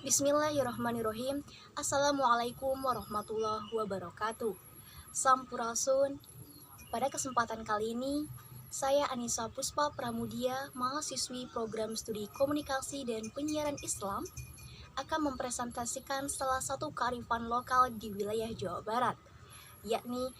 Bismillahirrahmanirrahim. Assalamualaikum warahmatullahi wabarakatuh. Sampurasun. Pada kesempatan kali ini, saya Anissa Puspa Pramudia, mahasiswi program studi komunikasi dan penyiaran Islam, akan mempresentasikan salah satu kearifan lokal di wilayah Jawa Barat, yakni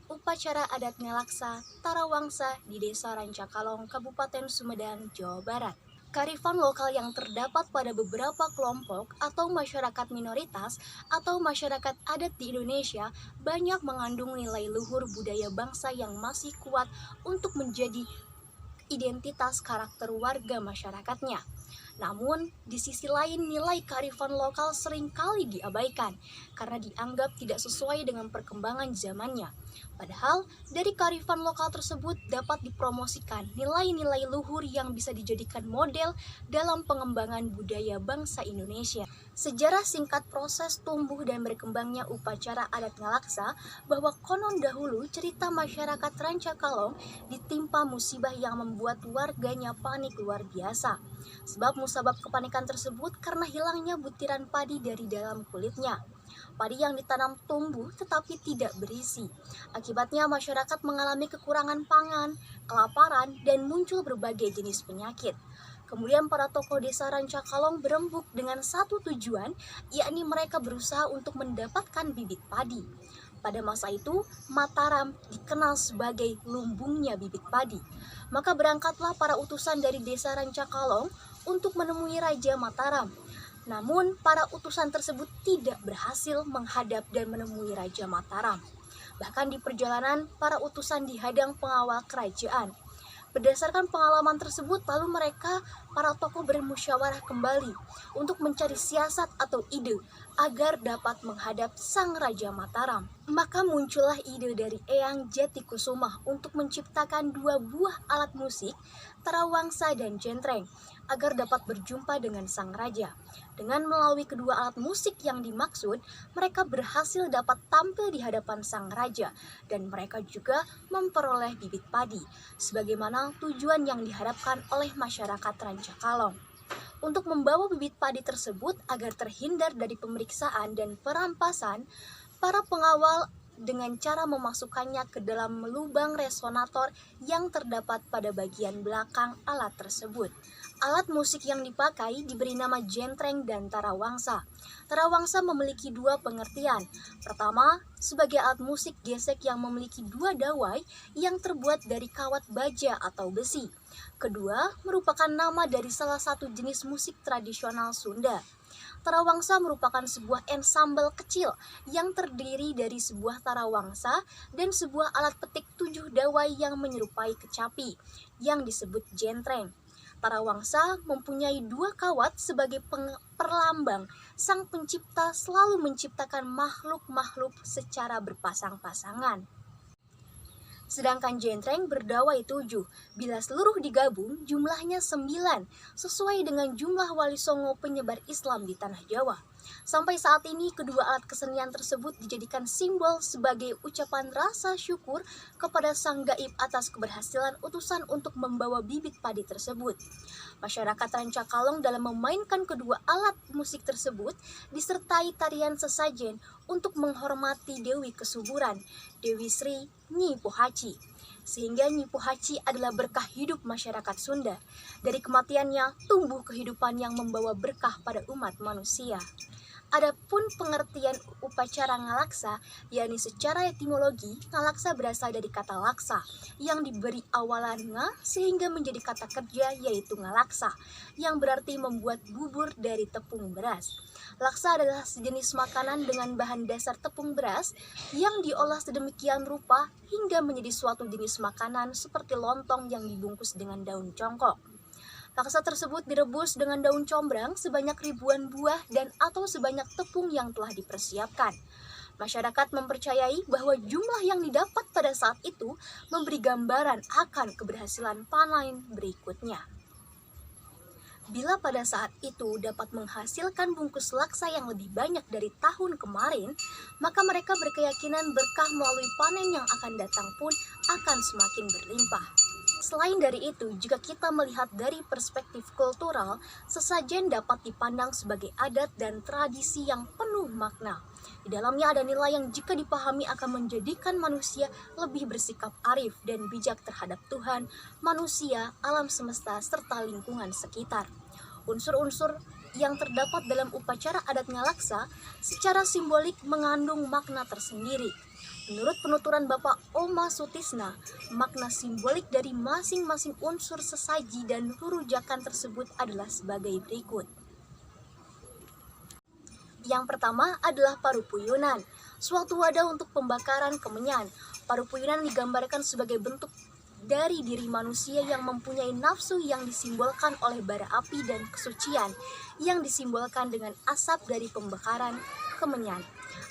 upacara adat Ngalaksa Tarawangsa di Desa Rancakalong, Kabupaten Sumedang, Jawa Barat. Kearifan lokal yang terdapat pada beberapa kelompok atau masyarakat minoritas atau masyarakat adat di Indonesia banyak mengandung nilai luhur budaya bangsa yang masih kuat untuk menjadi identitas karakter warga masyarakatnya. Namun, di sisi lain nilai kearifan lokal seringkali diabaikan karena dianggap tidak sesuai dengan perkembangan zamannya. Padahal, dari kearifan lokal tersebut dapat dipromosikan nilai-nilai luhur yang bisa dijadikan model dalam pengembangan budaya bangsa Indonesia. Sejarah singkat proses tumbuh dan berkembangnya upacara adat Ngalaksa bahwa konon dahulu cerita masyarakat Rancakalong ditimpa musibah yang membuat warganya panik luar biasa. Sebab musabab kepanikan tersebut karena hilangnya butiran padi dari dalam kulitnya. Padi yang ditanam tumbuh tetapi tidak berisi. Akibatnya masyarakat mengalami kekurangan pangan, kelaparan, dan muncul berbagai jenis penyakit. Kemudian para tokoh desa Rancakalong berembuk dengan satu tujuan, yakni mereka berusaha untuk mendapatkan bibit padi. Pada masa itu, Mataram dikenal sebagai lumbungnya bibit padi. Maka berangkatlah para utusan dari desa Rancakalong untuk menemui Raja Mataram. Namun, para utusan tersebut tidak berhasil menghadap dan menemui Raja Mataram. Bahkan di perjalanan, para utusan dihadang pengawal kerajaan. Berdasarkan pengalaman tersebut, lalu para tokoh bermusyawarah kembali untuk mencari siasat atau ide agar dapat menghadap sang Raja Mataram. Maka muncullah ide dari Eyang Jatikusumah untuk menciptakan dua buah alat musik, tarawangsa dan jentreng, agar dapat berjumpa dengan sang raja. Dengan melalui kedua alat musik yang dimaksud, mereka berhasil dapat tampil di hadapan sang raja, dan mereka juga memperoleh bibit padi, sebagaimana tujuan yang diharapkan oleh masyarakat Rancakalong. Untuk membawa bibit padi tersebut agar terhindar dari pemeriksaan dan perampasan, para pengawal dengan cara memasukkannya ke dalam lubang resonator yang terdapat pada bagian belakang alat tersebut. Alat musik yang dipakai diberi nama jentreng dan tarawangsa. Tarawangsa memiliki dua pengertian. Pertama, sebagai alat musik gesek yang memiliki dua dawai yang terbuat dari kawat baja atau besi. Kedua, merupakan nama dari salah satu jenis musik tradisional Sunda. Tarawangsa merupakan sebuah ensambel kecil yang terdiri dari sebuah tarawangsa dan sebuah alat petik 7 dawai yang menyerupai kecapi yang disebut jentreng. Tarawangsa mempunyai dua kawat sebagai perlambang sang pencipta selalu menciptakan makhluk-makhluk secara berpasang-pasangan. Sedangkan jentreng berdawai 7, bila seluruh digabung jumlahnya 9, sesuai dengan jumlah wali songo penyebar Islam di tanah Jawa. Sampai saat ini kedua alat kesenian tersebut dijadikan simbol sebagai ucapan rasa syukur kepada sang gaib atas keberhasilan utusan untuk membawa bibit padi tersebut. Masyarakat Rancakalong dalam memainkan kedua alat musik tersebut disertai tarian sesajen untuk menghormati Dewi Kesuburan, Dewi Sri Nyi Pohaci. Sehingga Nyi Pohaci adalah berkah hidup masyarakat Sunda. Dari kematiannya tumbuh kehidupan yang membawa berkah pada umat manusia. Adapun pengertian upacara Ngalaksa, yakni secara etimologi, Ngalaksa berasal dari kata laksa, yang diberi awalan nga sehingga menjadi kata kerja yaitu ngalaksa, yang berarti membuat bubur dari tepung beras. Laksa adalah sejenis makanan dengan bahan dasar tepung beras yang diolah sedemikian rupa hingga menjadi suatu jenis makanan seperti lontong yang dibungkus dengan daun congkok. Laksa tersebut direbus dengan daun combrang sebanyak ribuan buah dan atau sebanyak tepung yang telah dipersiapkan. Masyarakat mempercayai bahwa jumlah yang didapat pada saat itu memberi gambaran akan keberhasilan panen berikutnya. Bila pada saat itu dapat menghasilkan bungkus laksa yang lebih banyak dari tahun kemarin, maka mereka berkeyakinan berkah melalui panen yang akan datang pun akan semakin berlimpah. Selain dari itu, jika kita melihat dari perspektif kultural, sesajen dapat dipandang sebagai adat dan tradisi yang penuh makna. Di dalamnya ada nilai yang jika dipahami akan menjadikan manusia lebih bersikap arif dan bijak terhadap Tuhan, manusia, alam semesta, serta lingkungan sekitar. Unsur-unsur yang terdapat dalam upacara adat Ngalaksa secara simbolik mengandung makna tersendiri. Menurut penuturan Bapak Oma Sutisna, makna simbolik dari masing-masing unsur sesaji dan rujakan tersebut adalah sebagai berikut. Yang pertama adalah parupuyunan, suatu wadah untuk pembakaran kemenyan. Parupuyunan digambarkan sebagai bentuk dari diri manusia yang mempunyai nafsu yang disimbolkan oleh bara api dan kesucian yang disimbolkan dengan asap dari pembakaran kemenyan.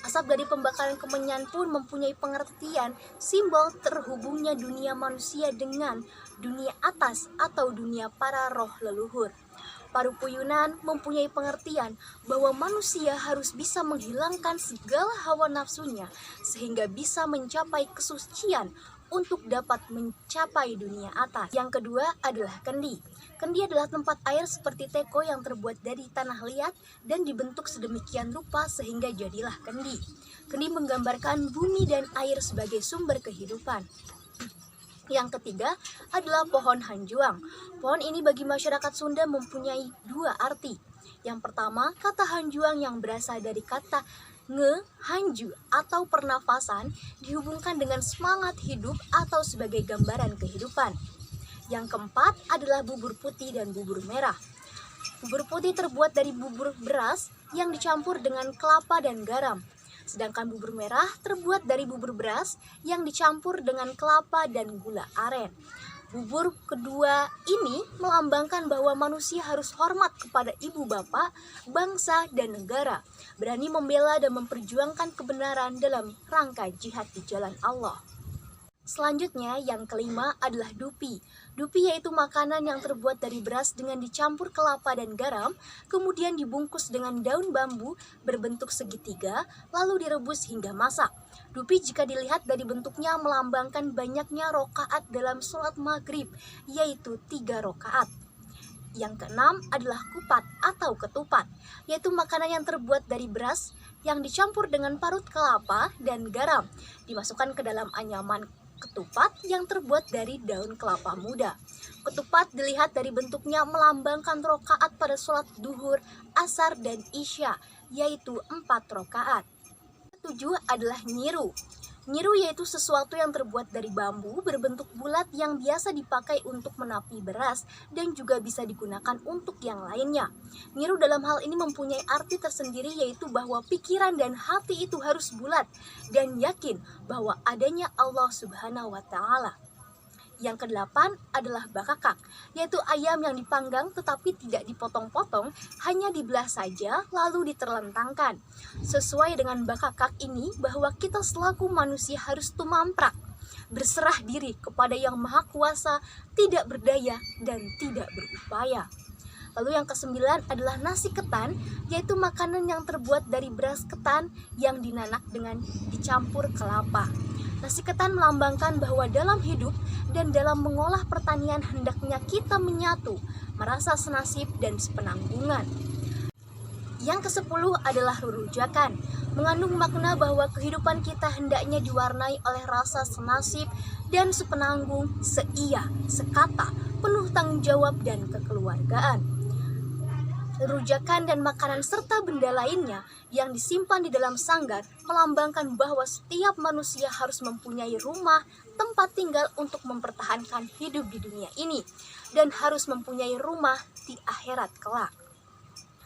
Asap dari pembakaran kemenyan pun mempunyai pengertian simbol terhubungnya dunia manusia dengan dunia atas atau dunia para roh leluhur. Parupuyunan mempunyai pengertian bahwa manusia harus bisa menghilangkan segala hawa nafsunya sehingga bisa mencapai kesucian untuk dapat mencapai dunia atas. Yang kedua adalah kendi. Kendi adalah tempat air seperti teko yang terbuat dari tanah liat dan dibentuk sedemikian rupa sehingga jadilah kendi. Kendi menggambarkan bumi dan air sebagai sumber kehidupan. Yang ketiga adalah pohon hanjuang. Pohon ini bagi masyarakat Sunda mempunyai dua arti. Yang pertama, kata hanjuang yang berasal dari kata hanju atau pernafasan dihubungkan dengan semangat hidup atau sebagai gambaran kehidupan. Yang keempat adalah bubur putih dan bubur merah. Bubur putih terbuat dari bubur beras yang dicampur dengan kelapa dan garam. Sedangkan bubur merah terbuat dari bubur beras yang dicampur dengan kelapa dan gula aren. Bubur kedua ini melambangkan bahwa manusia harus hormat kepada ibu bapak, bangsa, dan negara, berani membela dan memperjuangkan kebenaran dalam rangka jihad di jalan Allah. Selanjutnya, yang kelima adalah dupi. Dupi yaitu makanan yang terbuat dari beras dengan dicampur kelapa dan garam, kemudian dibungkus dengan daun bambu berbentuk segitiga, lalu direbus hingga masak. Dupi jika dilihat dari bentuknya melambangkan banyaknya rokaat dalam sholat maghrib, yaitu 3 rokaat. Yang keenam adalah kupat atau ketupat, yaitu makanan yang terbuat dari beras yang dicampur dengan parut kelapa dan garam, dimasukkan ke dalam anyaman ketupat yang terbuat dari daun kelapa muda. Ketupat dilihat dari bentuknya melambangkan rokaat pada sholat duhur, asar, dan isya, yaitu 4 rokaat. Ketujuh adalah nyiru. Nyiru yaitu sesuatu yang terbuat dari bambu berbentuk bulat yang biasa dipakai untuk menapi beras dan juga bisa digunakan untuk yang lainnya. Nyiru dalam hal ini mempunyai arti tersendiri yaitu bahwa pikiran dan hati itu harus bulat dan yakin bahwa adanya Allah Subhanahu wa Ta'ala. Yang kedelapan adalah bakakak, yaitu ayam yang dipanggang tetapi tidak dipotong-potong, hanya dibelah saja lalu diterlentangkan. Sesuai dengan bakakak ini bahwa kita selaku manusia harus tumamprak, berserah diri kepada Yang Maha Kuasa, tidak berdaya dan tidak berupaya. Lalu yang kesembilan adalah nasi ketan, yaitu makanan yang terbuat dari beras ketan yang dinanak dengan dicampur kelapa. Nasi ketan melambangkan bahwa dalam hidup dan dalam mengolah pertanian hendaknya kita menyatu, merasa senasib dan sepenanggungan. Yang ke-10 adalah rurujakan, mengandung makna bahwa kehidupan kita hendaknya diwarnai oleh rasa senasib dan sepenanggung, seia, sekata, penuh tanggung jawab dan kekeluargaan. Rujakan dan makanan serta benda lainnya yang disimpan di dalam sanggar melambangkan bahwa setiap manusia harus mempunyai rumah, tempat tinggal untuk mempertahankan hidup di dunia ini dan harus mempunyai rumah di akhirat kelak.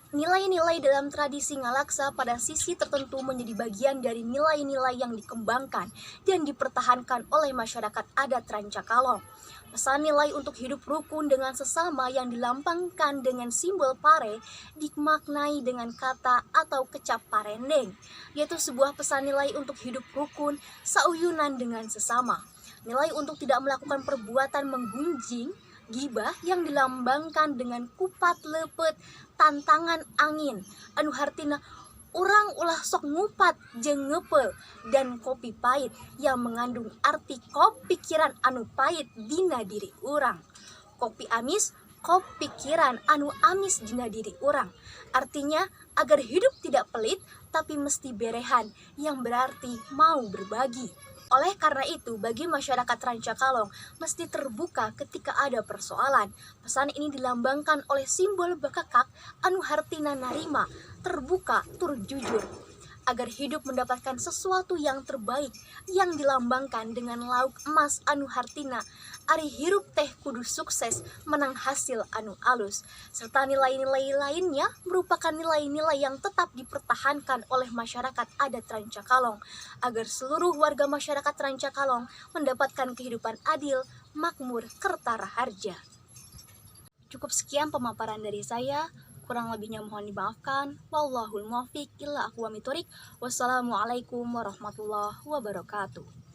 Nilai-nilai dalam tradisi Ngalaksa pada sisi tertentu menjadi bagian dari nilai-nilai yang dikembangkan dan dipertahankan oleh masyarakat adat Rancakalong. Pesan nilai untuk hidup rukun dengan sesama yang dilambangkan dengan simbol pare dimaknai dengan kata atau kecap parendeng, yaitu sebuah pesan nilai untuk hidup rukun, sauyunan dengan sesama. Nilai untuk tidak melakukan perbuatan menggunjing, gibah yang dilambangkan dengan kupat lepet, tantangan angin, anu hartina Urang ulah sok ngupat jeung ngepel dan kopi pahit yang mengandung arti kop pikiran anu pahit dina diri urang. Kopi amis, kop pikiran anu amis dina diri urang. Artinya agar hidup tidak pelit tapi mesti berehan, yang berarti mau berbagi. Oleh karena itu, bagi masyarakat Rancakalong mesti terbuka ketika ada persoalan. Pesan ini dilambangkan oleh simbol bekakak anu hartina narima, terbuka, tur jujur. Agar hidup mendapatkan sesuatu yang terbaik yang dilambangkan dengan lauk emas anu hartina, ari hirup teh kudu sukses menang hasil anu alus, serta nilai-nilai lainnya merupakan nilai-nilai yang tetap dipertahankan oleh masyarakat adat Rancakalong agar seluruh warga masyarakat Rancakalong mendapatkan kehidupan adil, makmur, kertara harja. Cukup sekian pemaparan dari saya. Kurang lebihnya mohon dimaafkan. Wallahul muwaffiq illa aqwamit thoriq. Wassalamualaikum warahmatullahi wabarakatuh.